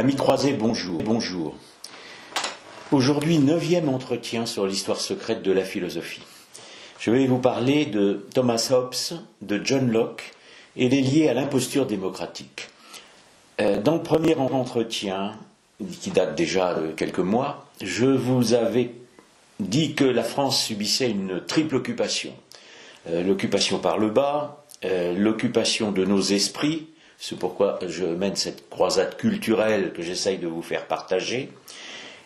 Amis croisés, bonjour. Bonjour. Aujourd'hui, 9e entretien sur l'histoire secrète de la philosophie. Je vais vous parler de Thomas Hobbes, de John Locke et les liés à l'imposture démocratique. Dans le premier entretien, qui date déjà de quelques mois, je vous avais dit que la France subissait une triple occupation. L'occupation par le bas, l'occupation de nos esprits, c'est pourquoi je mène cette croisade culturelle que j'essaye de vous faire partager,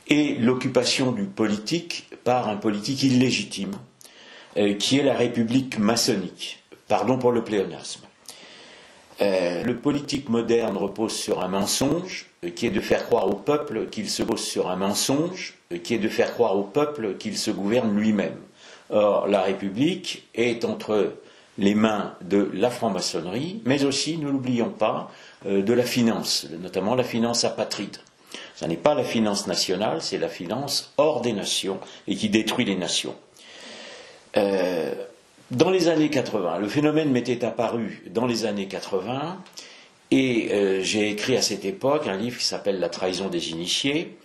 et l'occupation du politique par un politique illégitime, qui est la République maçonnique. Pardon pour le pléonasme. Le politique moderne repose sur un mensonge, qui est de faire croire au peuple qu'il se pose sur un mensonge, qui est de faire croire au peuple qu'il se gouverne lui-même. Or, la République est entre les mains de la franc-maçonnerie, mais aussi, ne l'oublions pas, de la finance, notamment la finance apatride. Ce n'est pas la finance nationale, c'est la finance hors des nations et qui détruit les nations. Dans les années 80, le phénomène m'était apparu dans les années 80 et j'ai écrit à cette époque un livre qui s'appelle La trahison des initiés.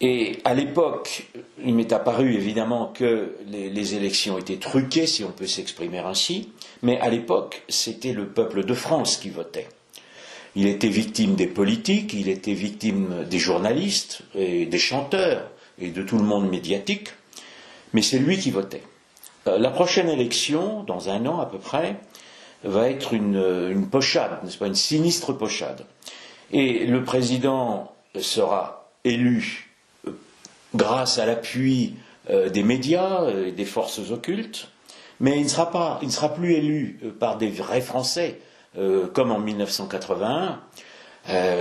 Et à l'époque, il m'est apparu évidemment que les élections étaient truquées, si on peut s'exprimer ainsi, mais à l'époque, c'était le peuple de France qui votait. Il était victime des politiques, il était victime des journalistes, et des chanteurs, et de tout le monde médiatique, mais c'est lui qui votait. La prochaine élection, dans un an à peu près, va être une pochade, n'est-ce pas, une sinistre pochade. Et le président sera élu grâce à l'appui des médias et des forces occultes, mais il ne sera plus élu par des vrais Français, comme en 1981.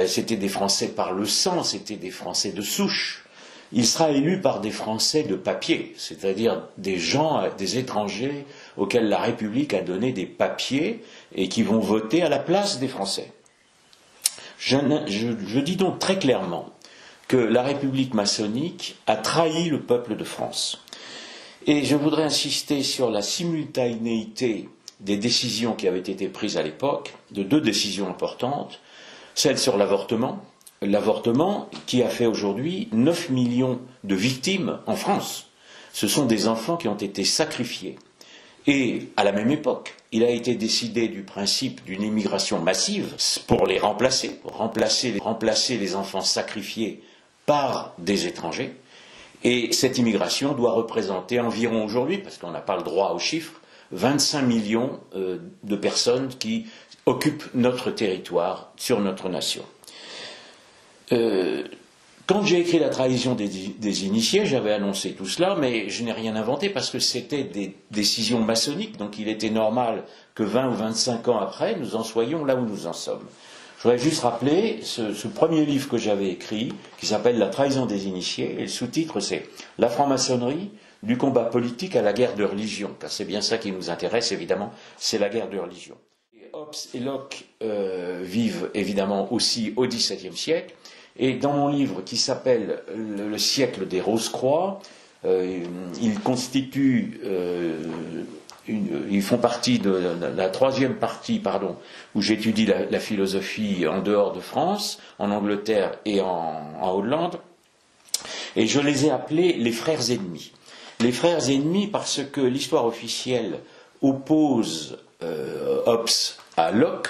C'était des Français par le sang, c'était des Français de souche. Il sera élu par des Français de papier, c'est-à-dire des gens, des étrangers auxquels la République a donné des papiers et qui vont voter à la place des Français. Je dis donc très clairement que la République maçonnique a trahi le peuple de France. Et je voudrais insister sur la simultanéité des décisions qui avaient été prises à l'époque, de deux décisions importantes, celle sur l'avortement qui a fait aujourd'hui 9 millions de victimes en France. Ce sont des enfants qui ont été sacrifiés. Et à la même époque, il a été décidé du principe d'une immigration massive pour les remplacer, remplacer les enfants sacrifiés par des étrangers, et cette immigration doit représenter environ aujourd'hui, parce qu'on n'a pas le droit aux chiffres, 25 millions de personnes qui occupent notre territoire sur notre nation. Quand j'ai écrit La trahison des initiés, j'avais annoncé tout cela, mais je n'ai rien inventé parce que c'était des décisions maçonniques, donc il était normal que 20 ou 25 ans après, nous en soyons là où nous en sommes. Je voudrais juste rappeler ce premier livre que j'avais écrit, qui s'appelle La trahison des initiés, et le sous-titre c'est La franc-maçonnerie, du combat politique à la guerre de religion, car c'est bien ça qui nous intéresse évidemment, c'est la guerre de religion. Hobbes et Locke vivent évidemment aussi au XVIIe siècle, et dans mon livre qui s'appelle Le siècle des Rose-Croix, ils constituent ils font partie de la troisième partie, où j'étudie la philosophie en dehors de France, en Angleterre et en Hollande, et je les ai appelés les frères ennemis. Les frères ennemis parce que l'histoire officielle oppose Hobbes à Locke,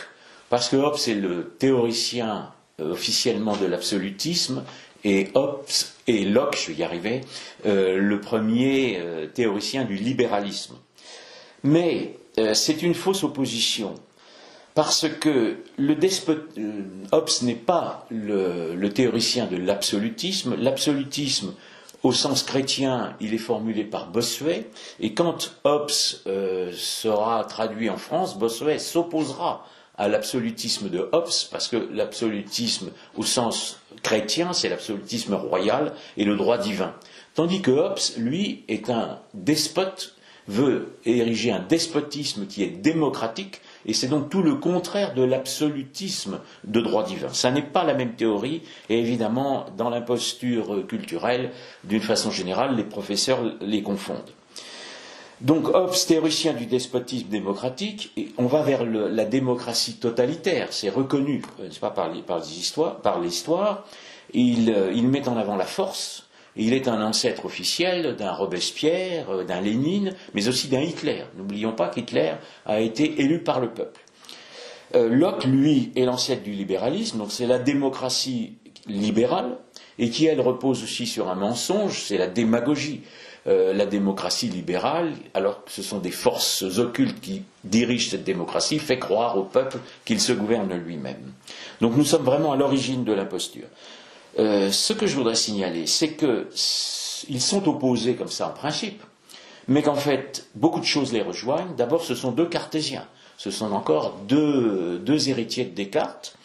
parce que Hobbes est le théoricien officiellement de l'absolutisme, et Locke, je vais y arriver, le premier théoricien du libéralisme. Mais c'est une fausse opposition, parce que Hobbes n'est pas le théoricien de l'absolutisme. L'absolutisme, au sens chrétien, il est formulé par Bossuet, et quand Hobbes sera traduit en France, Bossuet s'opposera à l'absolutisme de Hobbes, parce que l'absolutisme, au sens chrétien, c'est l'absolutisme royal et le droit divin. Tandis que Hobbes, lui, est un despote, veut ériger un despotisme qui est démocratique, et c'est donc tout le contraire de l'absolutisme de droit divin. Ça n'est pas la même théorie, et évidemment, dans l'imposture culturelle, d'une façon générale, les professeurs les confondent. Donc Hobbes, théoricien du despotisme démocratique, et on va vers la démocratie totalitaire, c'est reconnu, n'est-ce pas, par l'histoire. Il met en avant la force, et il est un ancêtre officiel d'un Robespierre, d'un Lénine, mais aussi d'un Hitler. N'oublions pas qu'Hitler a été élu par le peuple. Locke, lui, est l'ancêtre du libéralisme, donc c'est la démocratie libérale, et qui, elle, repose aussi sur un mensonge, c'est la démagogie. La démocratie libérale, alors que ce sont des forces occultes qui dirigent cette démocratie, fait croire au peuple qu'il se gouverne lui-même. Donc nous sommes vraiment à l'origine de l'imposture. Ce que je voudrais signaler, c'est qu'ils sont opposés comme ça en principe, mais qu'en fait, beaucoup de choses les rejoignent. D'abord, ce sont deux cartésiens. Ce sont encore deux héritiers de Descartes.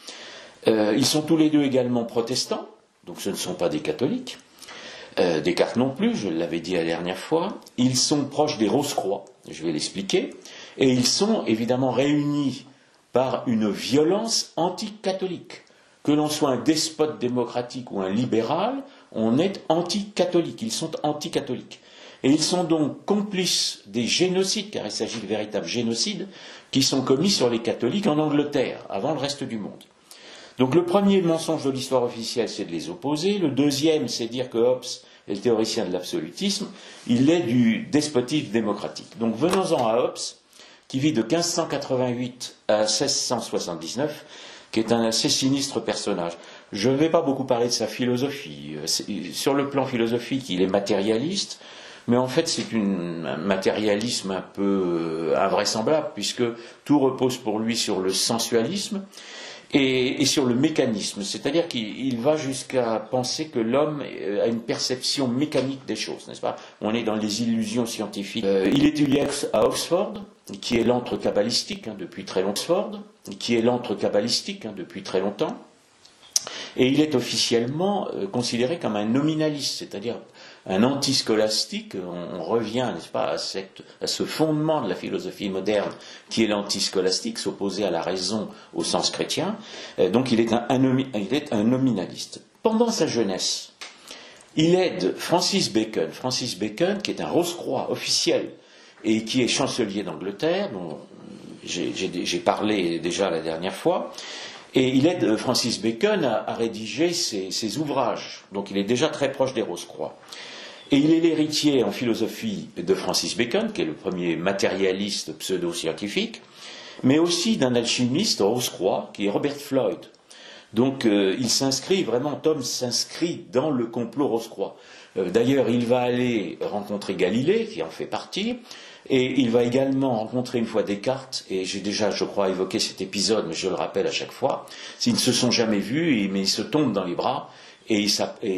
Ils sont tous les deux également protestants, donc ce ne sont pas des catholiques. Descartes non plus, je l'avais dit la dernière fois. Ils sont proches des Rose-Croix, je vais l'expliquer, et ils sont évidemment réunis par une violence anticatholique. Que l'on soit un despote démocratique ou un libéral, on est anticatholique, ils sont anticatholiques. Et ils sont donc complices des génocides, car il s'agit de véritables génocides, qui sont commis sur les catholiques en Angleterre, avant le reste du monde. Donc le premier mensonge de l'histoire officielle, c'est de les opposer. Le deuxième, c'est dire que Hobbes est le théoricien de l'absolutisme. Il est du despotisme démocratique. Donc venons-en à Hobbes, qui vit de 1588 à 1679, qui est un assez sinistre personnage. Je ne vais pas beaucoup parler de sa philosophie. Sur le plan philosophique, il est matérialiste, mais en fait c'est un matérialisme un peu invraisemblable, puisque tout repose pour lui sur le sensualisme, et sur le mécanisme, c'est-à-dire qu'il va jusqu'à penser que l'homme a une perception mécanique des choses, n'est-ce pas? On est dans les illusions scientifiques. Il étudie à Oxford, qui est l'antre kabbalistique depuis très longtemps, et il est officiellement considéré comme un nominaliste, c'est-à-dire un antiscolastique. On revient, n'est-ce pas, à ce fondement de la philosophie moderne qui est l'antiscolastique, s'opposer à la raison au sens chrétien. Donc il est un nominaliste. Pendant sa jeunesse, il aide Francis Bacon, qui est un Rose-Croix officiel et qui est chancelier d'Angleterre, dont j'ai parlé déjà la dernière fois. Et il aide Francis Bacon à rédiger ses ouvrages. Donc il est déjà très proche des Rose-Croix. Et il est l'héritier en philosophie de Francis Bacon, qui est le premier matérialiste pseudo-scientifique, mais aussi d'un alchimiste Rose-Croix, qui est Robert Floyd. Donc il s'inscrit, vraiment, Tom s'inscrit dans le complot Rose-Croix. D'ailleurs, il va aller rencontrer Galilée, qui en fait partie, et il va également rencontrer une fois Descartes, et j'ai déjà, je crois, évoqué cet épisode, mais je le rappelle à chaque fois. Ils ne se sont jamais vus, mais ils se tombent dans les bras, et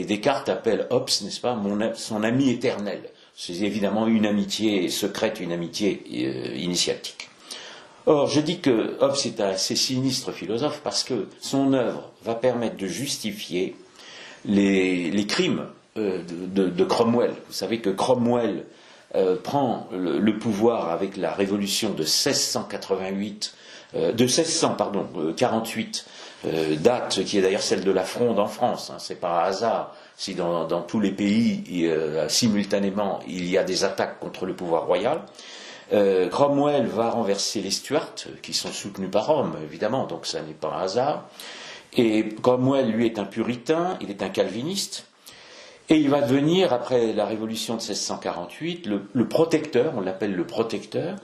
Descartes appelle Hobbes, n'est-ce pas, son ami éternel. C'est évidemment une amitié secrète, une amitié initiatique. Or, je dis que Hobbes est un assez sinistre philosophe parce que son œuvre va permettre de justifier les crimes de Cromwell. Vous savez que Cromwell prend le pouvoir avec la révolution de 1648, 48, date qui est d'ailleurs celle de la Fronde en France. C'est pas un hasard si dans tous les pays simultanément il y a des attaques contre le pouvoir royal. Cromwell va renverser les Stuarts, qui sont soutenus par Rome, évidemment, donc ça n'est pas un hasard. Et Cromwell, lui, est un puritain, il est un calviniste, et il va devenir, après la révolution de 1648, le protecteur, on l'appelle le protecteur,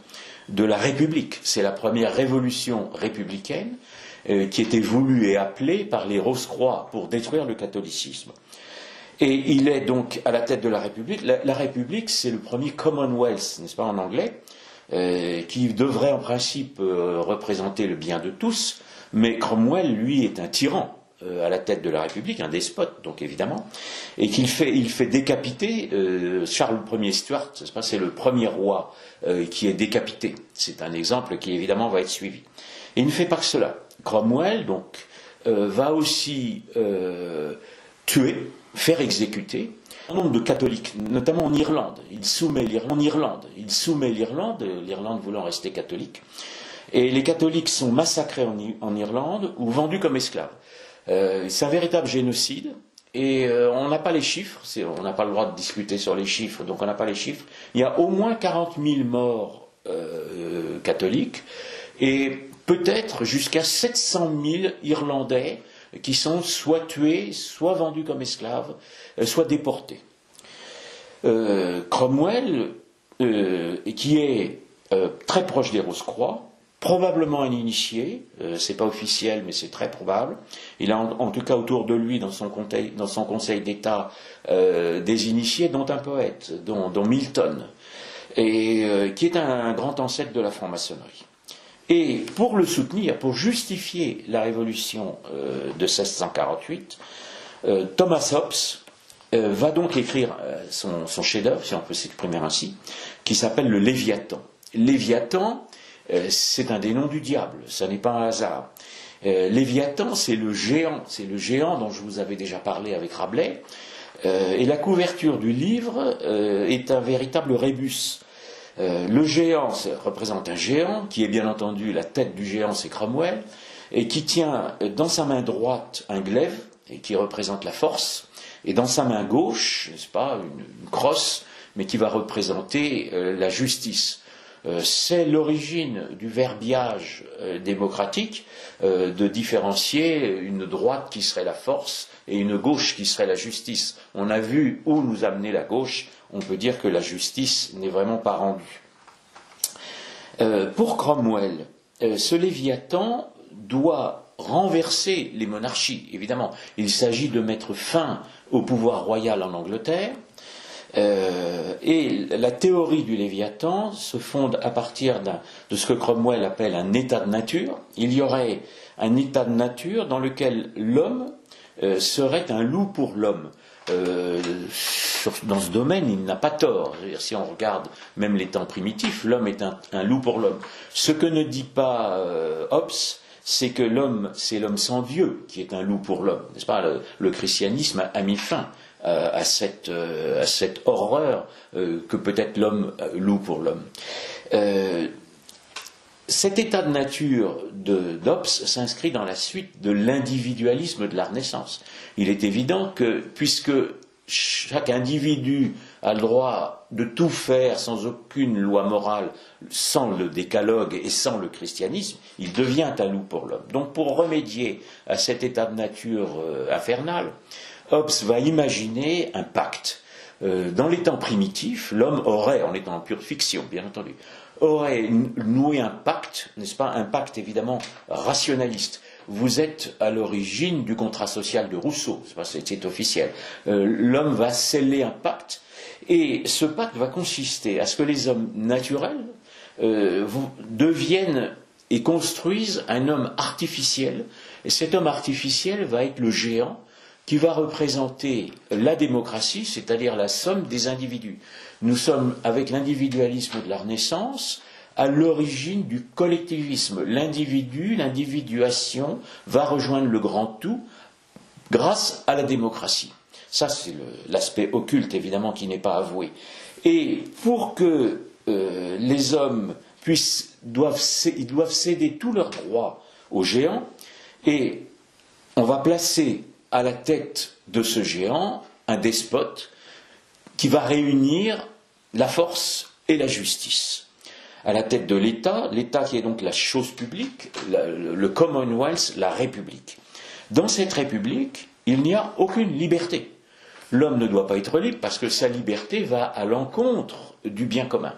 de la République. C'est la première révolution républicaine qui était voulue et appelée par les Rose-Croix pour détruire le catholicisme. Et il est donc à la tête de la République. La République, c'est le premier Commonwealth, n'est-ce pas, en anglais, qui devrait en principe représenter le bien de tous, mais Cromwell, lui, est un tyran à la tête de la République, un despote, donc évidemment, et il fait décapiter Charles Ier Stuart, c'est le premier roi qui est décapité. C'est un exemple qui, évidemment, va être suivi. Et il ne fait pas que cela. Cromwell, donc, va aussi tuer, faire exécuter un nombre de catholiques, notamment en Irlande. Il soumet l'Irlande, l'Irlande voulant rester catholique. Et les catholiques sont massacrés en Irlande ou vendus comme esclaves. C'est un véritable génocide. et on n'a pas les chiffres, on n'a pas le droit de discuter sur les chiffres, donc on n'a pas les chiffres. Il y a au moins 40 000 morts catholiques, et peut-être jusqu'à 700 000 Irlandais qui sont soit tués, soit vendus comme esclaves, soit déportés. Cromwell, qui est très proche des Rose-Croix, probablement un initié, c'est pas officiel mais c'est très probable, il a en tout cas autour de lui dans son conseil d'État des initiés, dont un poète, dont Milton, et qui est un grand ancêtre de la franc-maçonnerie. Et pour le soutenir, pour justifier la révolution de 1648, Thomas Hobbes va donc écrire son chef-d'œuvre, si on peut s'exprimer ainsi, qui s'appelle le Léviathan. Léviathan, c'est un des noms du diable, ça n'est pas un hasard. Léviathan, c'est le géant dont je vous avais déjà parlé avec Rabelais, et la couverture du livre est un véritable rébus. Le géant représente un géant, qui est bien entendu, la tête du géant, c'est Cromwell, et qui tient dans sa main droite un glaive, et qui représente la force, et dans sa main gauche, n'est-ce pas, une crosse, mais qui va représenter la justice. C'est l'origine du verbiage démocratique de différencier une droite qui serait la force et une gauche qui serait la justice. On a vu où nous amenait la gauche, on peut dire que la justice n'est vraiment pas rendue. Pour Cromwell, ce Léviathan doit renverser les monarchies, évidemment. Il s'agit de mettre fin au pouvoir royal en Angleterre, et la théorie du Léviathan se fonde à partir de ce que Cromwell appelle un état de nature. Il y aurait un état de nature dans lequel l'homme serait un loup pour l'homme. Dans ce domaine, il n'a pas tort. Si on regarde même les temps primitifs, l'homme est un loup pour l'homme. Ce que ne dit pas Hobbes, c'est que l'homme, c'est l'homme sans Dieu qui est un loup pour l'homme. N'est-ce pas ? Le christianisme a mis fin à cette horreur que peut être l'homme loup pour l'homme. Cet état de nature d'Hobbes s'inscrit dans la suite de l'individualisme de la Renaissance. Il est évident que, puisque chaque individu a le droit de tout faire sans aucune loi morale, sans le décalogue et sans le christianisme, il devient un loup pour l'homme. Donc pour remédier à cet état de nature infernal, Hobbes va imaginer un pacte. Dans les temps primitifs, l'homme aurait, en étant en pure fiction, bien entendu, aurait noué un pacte, n'est-ce pas, un pacte évidemment rationaliste. Vous êtes à l'origine du contrat social de Rousseau, c'est officiel. L'homme va sceller un pacte, et ce pacte va consister à ce que les hommes naturels deviennent et construisent un homme artificiel, et cet homme artificiel va être le géant, qui va représenter la démocratie, c'est-à-dire la somme des individus. Nous sommes, avec l'individualisme de la Renaissance, à l'origine du collectivisme. L'individu, l'individuation va rejoindre le grand tout grâce à la démocratie. Ça, c'est l'aspect occulte, évidemment, qui n'est pas avoué. Et pour que les hommes doivent céder tous leurs droits aux géants, et on va placer à la tête de ce géant un despote qui va réunir la force et la justice. À la tête de l'État, l'État qui est donc la chose publique, le Commonwealth, la République. Dans cette République, il n'y a aucune liberté. L'homme ne doit pas être libre parce que sa liberté va à l'encontre du bien commun.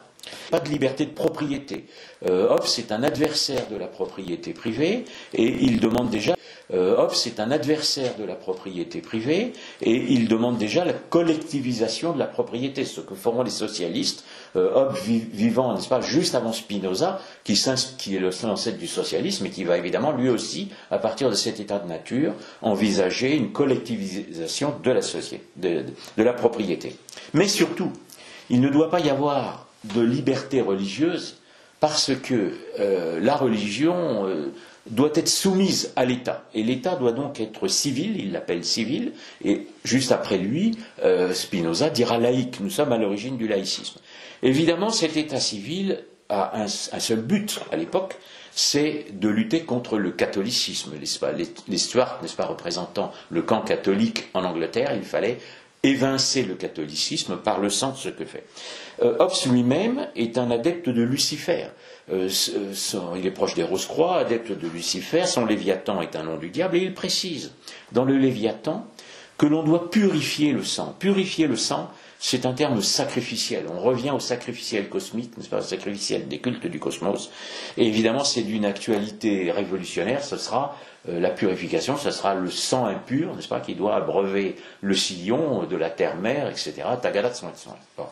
Pas de liberté de propriété. Hobbes est un adversaire de la propriété privée et il demande déjà Hobbes est un adversaire de la propriété privée et il demande déjà la collectivisation de la propriété, ce que feront les socialistes, Hobbes vivant, n'est-ce pas, juste avant Spinoza, qui est le ancêtre du socialisme et qui va évidemment lui aussi, à partir de cet état de nature, envisager une collectivisation de la société, de la propriété. Mais surtout, il ne doit pas y avoir de liberté religieuse parce que la religion doit être soumise à l'État. Et l'État doit donc être civil, il l'appelle civil, et juste après lui, Spinoza dira laïque. Nous sommes à l'origine du laïcisme. Évidemment, cet État civil a un seul but à l'époque, c'est de lutter contre le catholicisme. Les Stuarts, n'est-ce pas, représentant le camp catholique en Angleterre, il fallait évincer le catholicisme par le sang de ce que fait. Hobbes lui-même est un adepte de Lucifer. Il est proche des Rose-Croix, adepte de Lucifer, son Léviathan est un nom du diable, et il précise dans le Léviathan que l'on doit purifier le sang. Purifier le sang, c'est un terme sacrificiel. On revient au sacrificiel cosmique, n'est-ce pas, au sacrificiel des cultes du cosmos. Et évidemment, c'est d'une actualité révolutionnaire. Ce sera la purification, ce sera le sang impur, n'est-ce pas, qui doit abreuver le sillon de la terre-mère, etc. Tagada de son sang. Bon.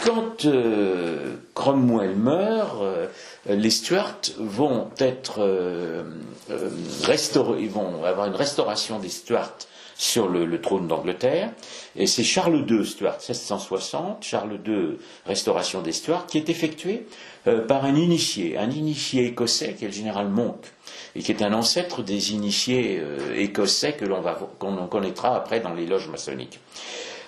Quand Cromwell meurt, les Stuarts vont être restaurés, ils vont avoir une restauration des Stuarts sur le trône d'Angleterre, et c'est Charles II Stuart, 1660, Charles II, restauration des Stuarts, qui est effectuée par un initié écossais qui est le général Monk, et qui est un ancêtre des initiés écossais qu'on connaîtra après dans les loges maçonniques.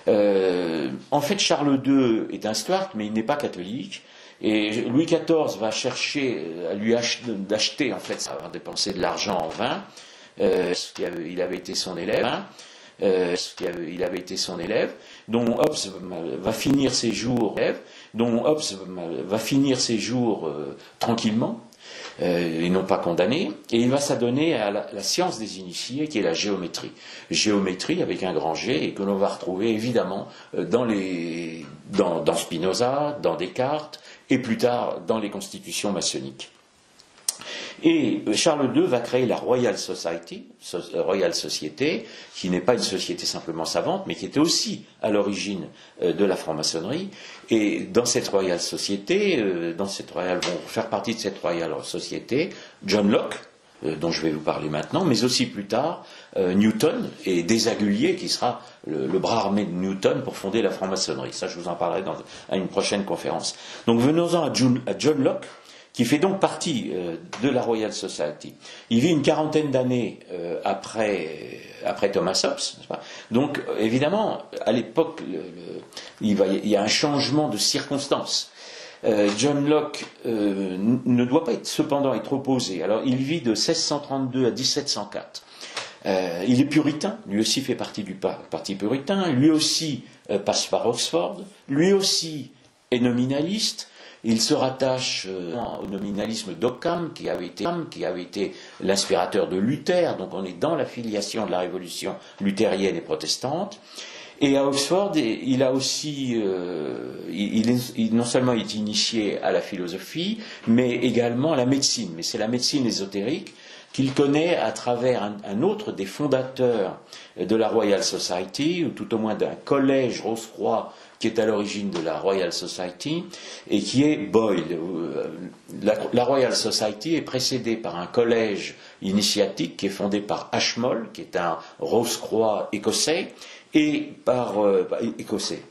En fait, Charles II est un Stuart, mais il n'est pas catholique. Et Louis XIV va chercher à lui d'acheter, en fait, ça va dépenser de l'argent en vin. Il avait été son élève. Dont Hobbes va finir ses jours, tranquillement. Ils n'ont pas condamné, et il va s'adonner à la science des initiés, qui est la géométrie. Géométrie avec un grand G, et que l'on va retrouver évidemment dans Spinoza, dans Descartes, et plus tard dans les constitutions maçonniques. Et Charles II va créer la Royal Society, Royal Société, qui n'est pas une société simplement savante, mais qui était aussi à l'origine de la franc-maçonnerie. Et dans cette Royal Société, vont faire partie de cette Royal Société John Locke, dont je vais vous parler maintenant, mais aussi plus tard Newton et Desaguliers, qui sera le bras armé de Newton pour fonder la franc-maçonnerie. Ça, je vous en parlerai à une prochaine conférence. Donc venons-en à John Locke, qui fait donc partie de la Royal Society. Il vit une quarantaine d'années après Thomas Hobbes, n'est-ce pas ? Donc, évidemment, à l'époque, il y a un changement de circonstances. John Locke ne doit pas cependant être opposé. Alors, il vit de 1632 à 1704. Il est puritain, lui aussi fait partie du parti puritain, lui aussi passe par Oxford, lui aussi est nominaliste. Il se rattache au nominalisme d'Occam, qui avait été l'inspirateur de Luther, donc on est dans la filiation de la révolution luthérienne et protestante. Et à Oxford, il a aussi, non seulement est initié à la philosophie, mais également à la médecine. Mais c'est la médecine ésotérique qu'il connaît à travers un autre des fondateurs de la Royal Society, ou tout au moins d'un collège Rose-Croix qui est à l'origine de la Royal Society, et qui est Boyle. La Royal Society est précédée par un collège initiatique qui est fondé par Ashmole, qui est un Rose-Croix écossais, et par écossais,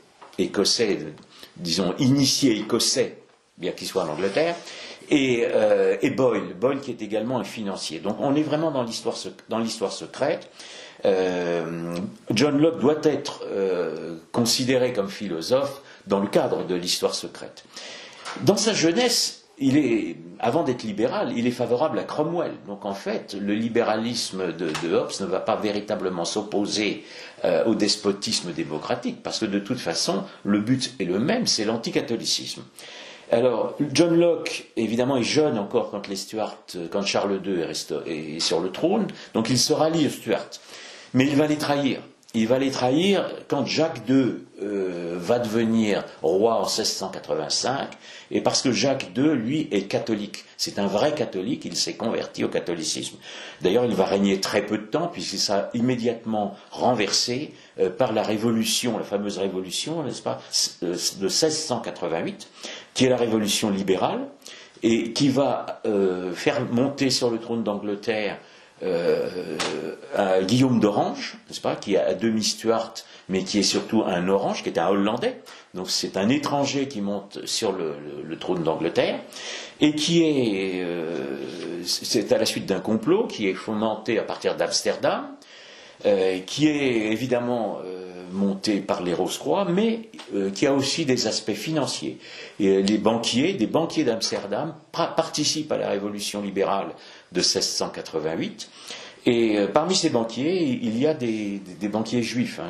disons initié écossais, bien qu'il soit en Angleterre, et Boyle qui est également un financier. Donc on est vraiment dans l'histoire secrète. John Locke doit être considéré comme philosophe dans le cadre de l'histoire secrète. Dans sa jeunesse, avant d'être libéral, il est favorable à Cromwell. Donc en fait, le libéralisme de Hobbes ne va pas véritablement s'opposer au despotisme démocratique, parce que de toute façon, le but est le même, c'est l'anticatholicisme. Alors, John Locke, évidemment, est jeune encore quand Charles II est sur le trône, donc il se rallie aux Stuarts. Mais il va les trahir. Il va les trahir quand Jacques II va devenir roi en 1685, et parce que Jacques II, lui, est catholique. C'est un vrai catholique, il s'est converti au catholicisme. D'ailleurs, il va régner très peu de temps, puisqu'il sera immédiatement renversé par la révolution, la fameuse révolution, n'est-ce pas, de 1688, qui est la révolution libérale, et qui va faire monter sur le trône d'Angleterre Guillaume d'Orange, n'est-ce pas, qui est à demi Stuart, mais qui est surtout un Orange, qui est un Hollandais. Donc c'est un étranger qui monte sur le trône d'Angleterre, et c'est à la suite d'un complot qui est fomenté à partir d'Amsterdam, qui est évidemment montée par les Rose-Croix, mais qui a aussi des aspects financiers. Et des banquiers d'Amsterdam participent à la révolution libérale de 1688. Et parmi ces banquiers, il y a des banquiers juifs. Hein,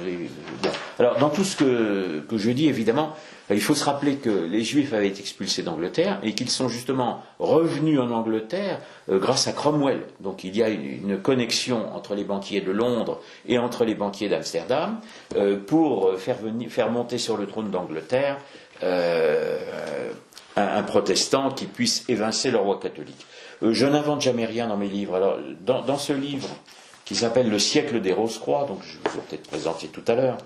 bon. Alors, dans tout ce que je dis, évidemment, il faut se rappeler que les Juifs avaient été expulsés d'Angleterre et qu'ils sont justement revenus en Angleterre grâce à Cromwell. Donc il y a une connexion entre les banquiers de Londres et entre les banquiers d'Amsterdam pour faire monter sur le trône d'Angleterre un protestant qui puisse évincer le roi catholique. Je n'invente jamais rien dans mes livres. Alors, dans ce livre qui s'appelle Le siècle des Rose-Croix, donc je vous ai peut-être présenté tout à l'heure,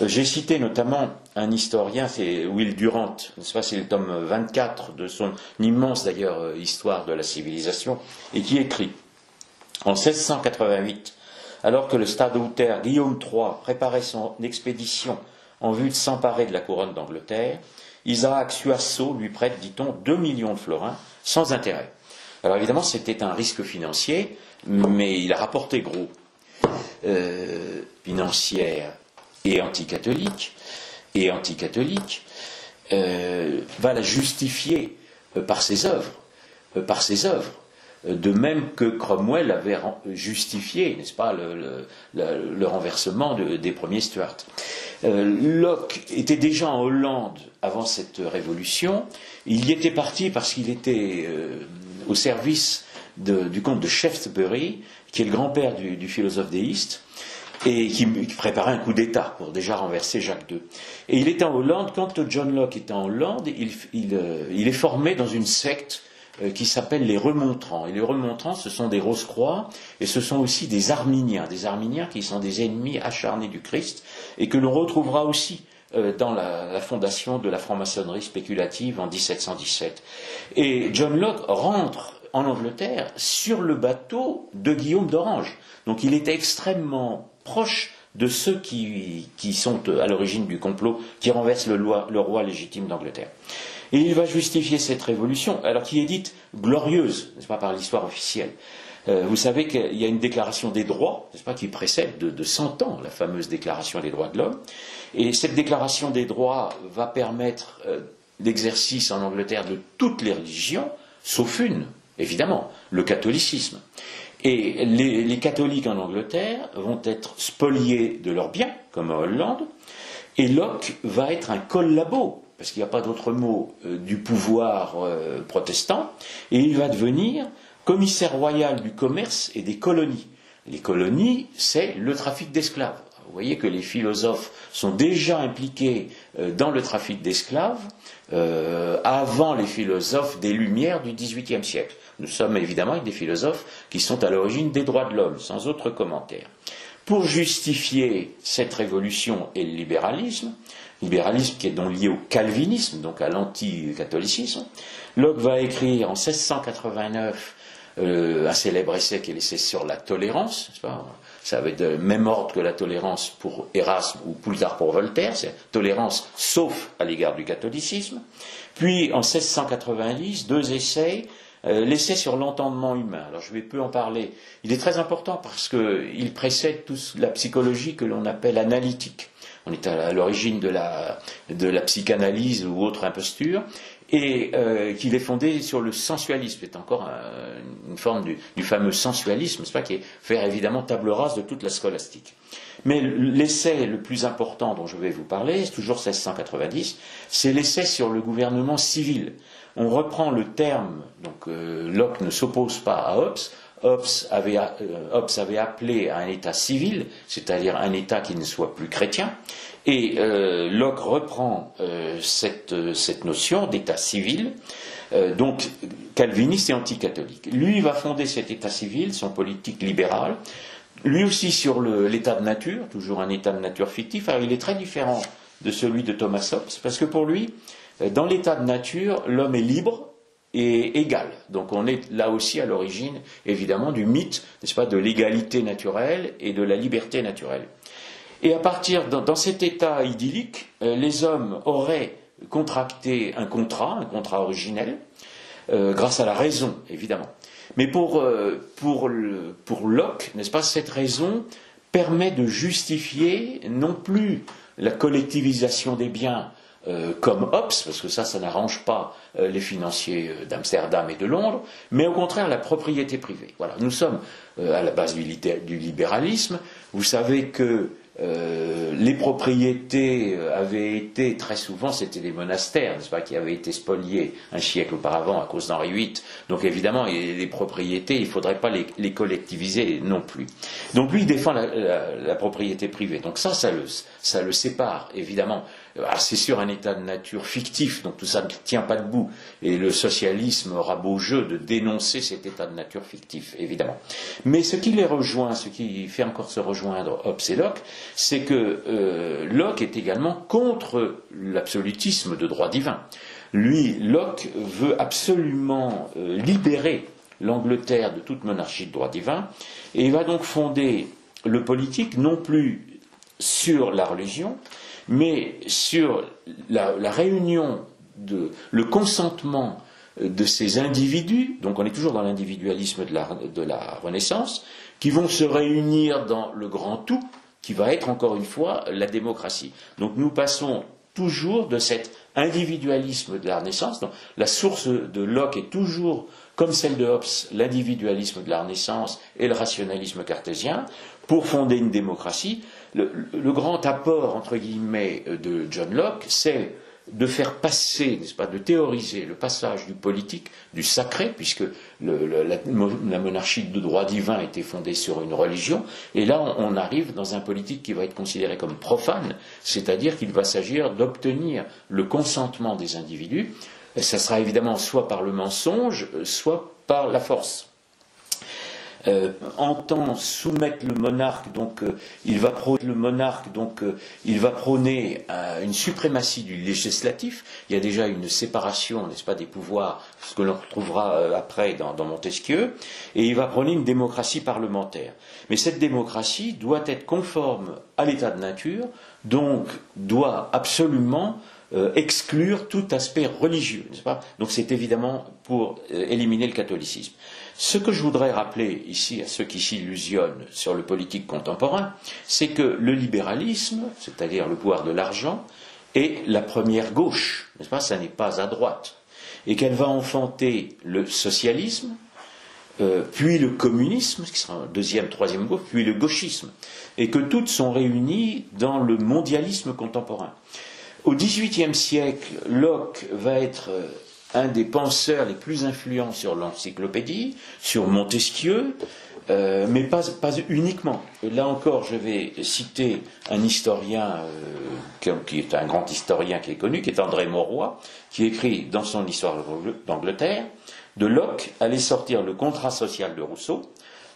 j'ai cité notamment un historien, c'est Will Durant, n'est-ce pas, c'est le tome 24 de son immense d'ailleurs histoire de la civilisation, et qui écrit en 1688, alors que le Stadt-Houter Guillaume III préparait son expédition en vue de s'emparer de la couronne d'Angleterre, Isaac Suassod lui prête, dit-on, 2 millions de florins sans intérêt. Alors évidemment, c'était un risque financier, mais il a rapporté gros. Financière et anticatholique, va la justifier par ses œuvres, de même que Cromwell avait justifié, n'est-ce pas, le renversement des premiers Stuarts. Locke était déjà en Hollande avant cette révolution. Il y était parti parce qu'il était au service du comte de Shaftesbury, qui est le grand-père du philosophe déiste, et qui préparait un coup d'État pour déjà renverser Jacques II. Et il était en Hollande. Quand John Locke est en Hollande, il est formé dans une secte qui s'appelle les Remontrants. Et les Remontrants, ce sont des Rose-Croix, et ce sont aussi des Arminiens qui sont des ennemis acharnés du Christ, et que l'on retrouvera aussi dans la fondation de la franc-maçonnerie spéculative en 1717. Et John Locke rentre en Angleterre sur le bateau de Guillaume d'Orange. Donc il était extrêmement proche de ceux qui sont à l'origine du complot, qui renversent le roi légitime d'Angleterre. Et il va justifier cette révolution, alors qui est dite glorieuse, n'est-ce pas, par l'histoire officielle. Vous savez qu'il y a une déclaration des droits, n'est-ce pas, qui précède de 100 ans la fameuse déclaration des droits de l'homme. Et cette déclaration des droits va permettre l'exercice en Angleterre de toutes les religions, sauf une, évidemment, le catholicisme. Et les catholiques en Angleterre vont être spoliés de leurs biens, comme en Hollande, et Locke va être un collabo, parce qu'il n'y a pas d'autre mot, du pouvoir protestant, et il va devenir commissaire royal du commerce et des colonies. Les colonies, c'est le trafic d'esclaves. Vous voyez que les philosophes sont déjà impliqués dans le trafic d'esclaves avant les philosophes des Lumières du XVIIIe siècle. Nous sommes évidemment avec des philosophes qui sont à l'origine des droits de l'homme, sans autre commentaire. Pour justifier cette révolution et le libéralisme qui est donc lié au calvinisme, donc à l'anticatholicisme, Locke va écrire en 1689 un célèbre essai qui est l'essai sur la tolérance, n'est-ce pas ? Ça va être le même ordre que la tolérance pour Erasme ou plus tard pour Voltaire, c'est tolérance sauf à l'égard du catholicisme. Puis en 1690, 2 essais, l'essai sur l'entendement humain. Alors je vais peu en parler. Il est très important parce qu'il précède toute la psychologie que l'on appelle analytique. On est à l'origine de la psychanalyse ou autre imposture, et qu'il est fondé sur le sensualisme. C'est encore une forme du fameux sensualisme, n'est-ce pas, qui est faire évidemment table rase de toute la scolastique. Mais l'essai le plus important dont je vais vous parler, c'est toujours 1690, c'est l'essai sur le gouvernement civil. On reprend le terme, donc Locke ne s'oppose pas à Hobbes. Hobbes avait appelé à un État civil, c'est-à-dire un État qui ne soit plus chrétien, et Locke reprend cette notion d'État civil, donc calviniste et anticatholique. Lui va fonder cet État civil, son politique libérale, lui aussi sur l'état de nature, toujours un état de nature fictif. Alors il est très différent de celui de Thomas Hobbes, parce que pour lui, dans l'état de nature, l'homme est libre et égal. Donc on est là aussi à l'origine, évidemment, du mythe, n'est-ce pas, de l'égalité naturelle et de la liberté naturelle. Et à partir, dans cet état idyllique, les hommes auraient contracté un contrat originel, grâce à la raison, évidemment. Mais pour Locke, n'est-ce pas, cette raison permet de justifier non plus la collectivisation des biens comme Hobbes, parce que ça n'arrange pas les financiers d'Amsterdam et de Londres, mais au contraire la propriété privée. Voilà, nous sommes à la base du libéralisme. Vous savez que les propriétés avaient été, très souvent, c'était des monastères, n'est-ce pas, qui avaient été spoliés un siècle auparavant à cause d'Henri VIII. Donc évidemment, les propriétés, il ne faudrait pas les collectiviser non plus. Donc lui, il défend la propriété privée. Donc ça le sépare, évidemment. Alors c'est sur un état de nature fictif, donc tout ça ne tient pas debout. Et le socialisme aura beau jeu de dénoncer cet état de nature fictif, évidemment. Mais ce qui les rejoint, ce qui fait encore se rejoindre Hobbes et Locke, c'est que Locke est également contre l'absolutisme de droit divin. Lui, Locke veut absolument libérer l'Angleterre de toute monarchie de droit divin, et il va donc fonder le politique non plus sur la religion, mais sur la réunion, le consentement de ces individus, donc on est toujours dans l'individualisme de la Renaissance, qui vont se réunir dans le grand tout, qui va être encore une fois la démocratie. Donc nous passons toujours de cet individualisme de la Renaissance, donc la source de Locke est toujours, comme celle de Hobbes, l'individualisme de la Renaissance et le rationalisme cartésien, pour fonder une démocratie. Le grand apport, entre guillemets, de John Locke, c'est de faire passer, n'est-ce pas, de théoriser le passage du politique, du sacré, puisque la monarchie de droit divin était fondée sur une religion, et là on arrive dans un politique qui va être considéré comme profane, c'est-à-dire qu'il va s'agir d'obtenir le consentement des individus, et ça sera évidemment soit par le mensonge, soit par la force. Entend soumettre le monarque, donc il va prôner une suprématie du législatif. Il y a déjà une séparation, n'est-ce pas, des pouvoirs, ce que l'on retrouvera après dans Montesquieu, et il va prôner une démocratie parlementaire. Mais cette démocratie doit être conforme à l'état de nature, donc doit absolument exclure tout aspect religieux, n'est-ce pas? Donc c'est évidemment pour éliminer le catholicisme. Ce que je voudrais rappeler ici à ceux qui s'illusionnent sur le politique contemporain, c'est que le libéralisme, c'est-à-dire le pouvoir de l'argent, est la première gauche, n'est-ce pas? Ça n'est pas à droite. Et qu'elle va enfanter le socialisme, puis le communisme, qui sera un deuxième, troisième gauche, puis le gauchisme. Et que toutes sont réunies dans le mondialisme contemporain. Au XVIIIe siècle, Locke va être un des penseurs les plus influents sur l'encyclopédie, sur Montesquieu, mais pas uniquement. Là encore, je vais citer un historien qui est un grand historien qui est connu, qui est André Mauroy, qui écrit dans son Histoire d'Angleterre, de Locke allait sortir le contrat social de Rousseau,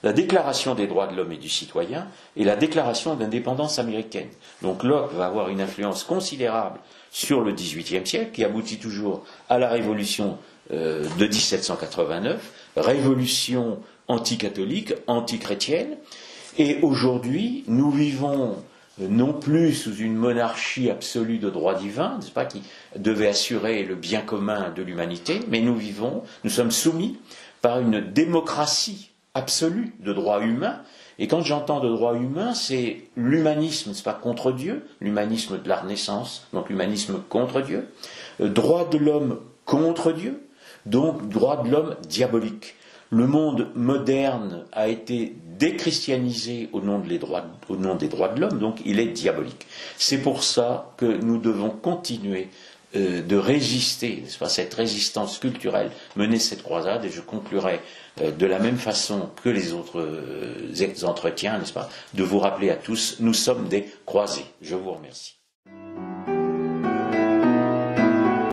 la Déclaration des droits de l'homme et du citoyen et la Déclaration d'indépendance américaine. Donc Locke va avoir une influence considérable sur le XVIIIe siècle, qui aboutit toujours à la Révolution de 1789, révolution anticatholique, antichrétienne. Et aujourd'hui, nous vivons non plus sous une monarchie absolue de droit divin, n'est-ce pas, qui devait assurer le bien commun de l'humanité, mais nous sommes soumis par une démocratie absolue de droit humain. Et quand j'entends de droit humain, c'est l'humanisme, n'est-ce pas, contre Dieu, l'humanisme de la Renaissance, donc l'humanisme contre Dieu, droit de l'homme contre Dieu, donc droit de l'homme diabolique. Le monde moderne a été déchristianisé au nom des droits de l'homme, donc il est diabolique. C'est pour ça que nous devons continuer de résister, n'est-ce pas, cette résistance culturelle, mener cette croisade, et je conclurai de la même façon que les autres entretiens, n'est-ce pas, de vous rappeler à tous, nous sommes des croisés. Je vous remercie.